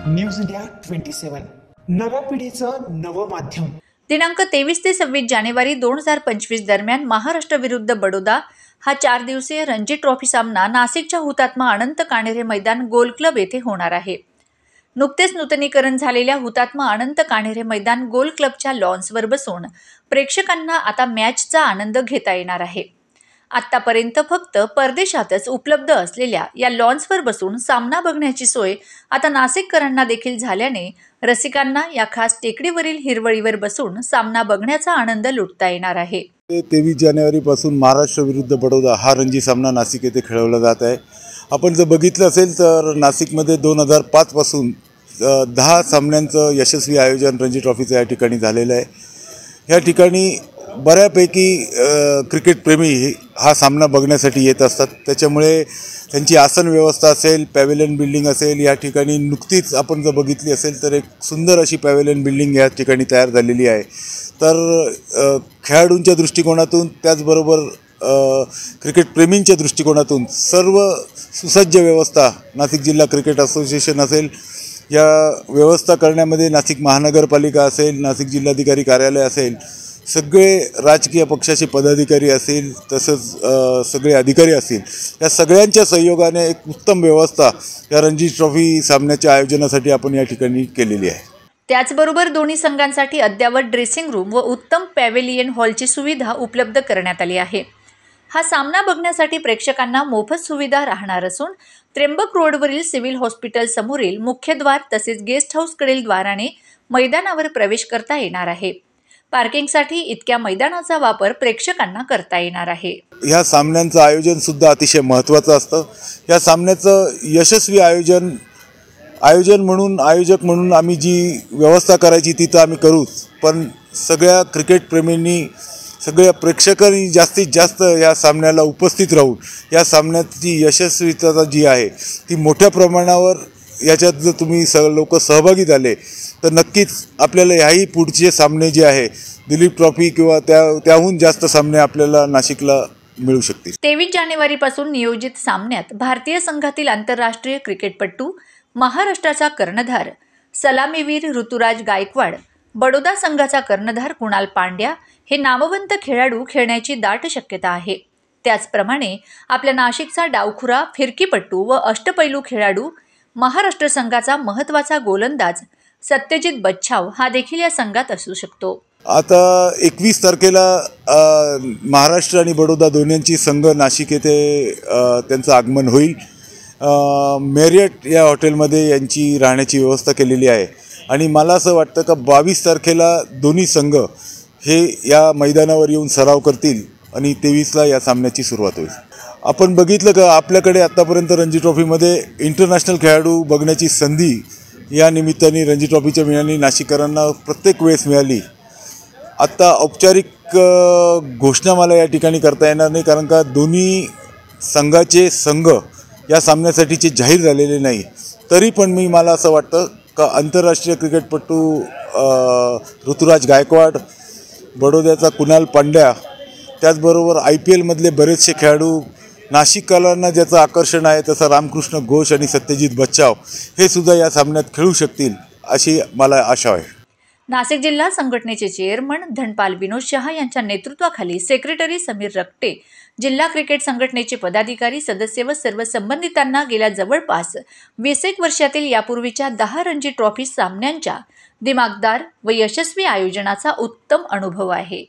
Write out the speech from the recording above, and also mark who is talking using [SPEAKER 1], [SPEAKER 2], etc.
[SPEAKER 1] News India 27 नव्या पिढीचं नवं माध्यम।
[SPEAKER 2] दिनांक 23 ते 26 जानेवारी 2025 दरम्यान महाराष्ट्र विरुद्ध बडोदा हा 4 दिवसीय रणजी ट्रॉफी सामना नाशिकच्या हुतात्मा अनंत काणेरे मैदान गोल क्लब येथे होणार आहे। नुकतेच नूतनीकरण झालेल्या हुतात्मा अनंत काणेरे मैदान गोल क्लबच्या लॉन्सवर बसून प्रेक्षकांना आता मॅचचा आनंद घेता येणार आहे। आतापर्यंत फक्त परदेशातच उपलब्ध असलेल्या या लॉन्सवर बसून सामना बघण्याची सोय आता नाशिककरांना देखील झाल्याने रसिकांना या खास टेकडीवरील हिरवळीवर बसून सामना बघण्याचा आनंद लुटता येणार आहे।
[SPEAKER 3] 23 जानेवारीपासून महाराष्ट्र विरुद्ध बडोदा हा रणजी सामना नाशिक येथे खेळवला जात आहे। आपण जर बघितलं असेल तर नाशिकमध्ये 2005 पासून 10 सामन्यांचं यशस्वी आयोजन रणजी ट्रॉफीचं या ठिकाणी झालेलं आहे। या ठिकाणी बऱ्यापैकी क्रिकेट प्रेमी हा सामना बघण्यासाठी येत असतात। त्याच्यामुळे त्यांची आसन व्यवस्था असेल, पॅव्हेलियन बिल्डिंग असेल, या ठिकाणी नुकतीच आपण जर बघितली असेल तर एक सुंदर अशी पॅव्हेलियन बिल्डिंग या ठिकाणी तयार झालेली आहे। तर खेळाडूंच्या दृष्टिकोनातून त्याचबरोबर क्रिकेट प्रेमींच्या दृष्टिकोनातून सर्व सुसज्ज व्यवस्था नाशिक जिल्हा क्रिकेट असोसिएशन असेल, या व्यवस्था करण्यामध्ये नाशिक महानगरपालिका असेल, नाशिक जिल्हाधिकारी कार्यालय असेल, सगळे राजकीय पक्षाचे पदाधिकारी असतील, तसंच सगळे अधिकारी असतील, या सगळ्यांच्या सहयोगाने एक उत्तम व्यवस्था या रणजी ट्रॉफी सामन्याच्या आयोजनासाठी आपण या ठिकाणी केलेली आहे।
[SPEAKER 2] त्याचबरोबर दोन्ही संघांसाठी अद्यावत ड्रेसिंग रूम व उत्तम पॅव्हेलियन हॉलची सुविधा उपलब्ध करण्यात आली आहे। हा सामना बघण्यासाठी प्रेक्षकांना मोफत सुविधा राहणार असून त्र्यंबक रोडवरील सिव्हिल हॉस्पिटल समोरील मुख्यद्वार तसेच गेस्ट हाऊसकडील द्वाराने मैदानावर प्रवेश करता येणार आहे। पार्किंगसाठी इतक्या मैदानाचा वापर प्रेक्षकांना करता येणार आहे।
[SPEAKER 3] या सामन्यांचं आयोजन सुद्धा अतिशय महत्त्वाचं असतं। या सामन्याचं यशस्वी आयोजक म्हणून आम्ही जी व्यवस्था करायची ती तर आम्ही करूच, पण सगळ्या क्रिकेट प्रेमींनी, सगळ्या प्रेक्षकांनी जास्तीत जास्त या सामन्याला उपस्थित राहून या सामन्याची यशस्वीता जी आहे ती मोठ्या प्रमाणावर याच्यात जर तुम्ही लोक सहभागी झाले तर नक्कीच आपल्याला याही पुढचे सामने जे आहे दिलीप ट्रॉफी किंवा त्याहून जास्त सामने आपल्याला नाशिकला मिळू शकतील।
[SPEAKER 2] 23 जानेवारीपासून नियोजित सामन्यात भारतीय संघातील आंतरराष्ट्रीय क्रिकेटपटू, महाराष्ट्राचा कर्णधार सलामीवीर ऋतुराज गायकवाड, बडोदा संघाचा कर्णधार कुणाल पांड्या हे नामवंत खेळाडू खेळण्याची दाट शक्यता आहे। त्याचप्रमाणे आपल्या नाशिकचा डावखुरा फिरकीपटू व अष्टपैलू खेळाडू महाराष्ट्र संघाचा महत्त्वाचा गोलंदाज सत्यजित बच्छाव हा देखील या संघात असू शकतो।
[SPEAKER 3] आता 21 तारखेला महाराष्ट्र आणि बडोदा दोन्हींची संघ नाशिक येथे त्यांचं आगमन होईल। मेरियट या हॉटेलमध्ये यांची राहण्याची व्यवस्था केलेली आहे आणि मला असं वाटतं का 22 तारखेला दोन्ही संघ हे या मैदानावर येऊन सराव करतील आणि 23ला या सामन्याची सुरुवात होईल। आपण बघितलं का आपल्याकडे आत्तापर्यंत रणजी ट्रॉफीमध्ये इंटरनॅशनल खेळाडू बघण्याची संधी या निमित्ताने रणजी ट्रॉफीच्या मिळाली, नाशिककरांना प्रत्येक वेळेस मिळाली। आत्ता औपचारिक घोषणा मला या ठिकाणी करता येणार नाही, कारण का दोन्ही संघाचे संघ या सामन्यासाठीचे जाहीर झालेले नाही। तरी पण मला असं वाटतं का आंतरराष्ट्रीय क्रिकेटपटू ऋतुराज गायकवाड, बडोद्याचा कुणाल पांड्या, त्याचबरोबर IPL मधले बरेचसे खेळाडू, नाशिककरांना ज्याचं आकर्षण आहे तसं रामकृष्ण घोष आणि सत्यजित बच्छाव हे सुद्धा या सामन्यात खेळू शकतील अशी मला आशा आहे।
[SPEAKER 2] नाशिक जिल्हा संघटनेचे चेअरमन धनपाल विनोद शहा यांच्या नेतृत्वाखाली सेक्रेटरी समीर रक्टे, जिल्हा क्रिकेट संघटनेचे पदाधिकारी, सदस्य व सर्व संबंधितांना गेल्या जवळपास 20 वर्षातील यापूर्वीच्या 10 रणजी ट्रॉफी सामन्यांच्या दिमागदार व यशस्वी आयोजनाचा उत्तम अनुभव आहे।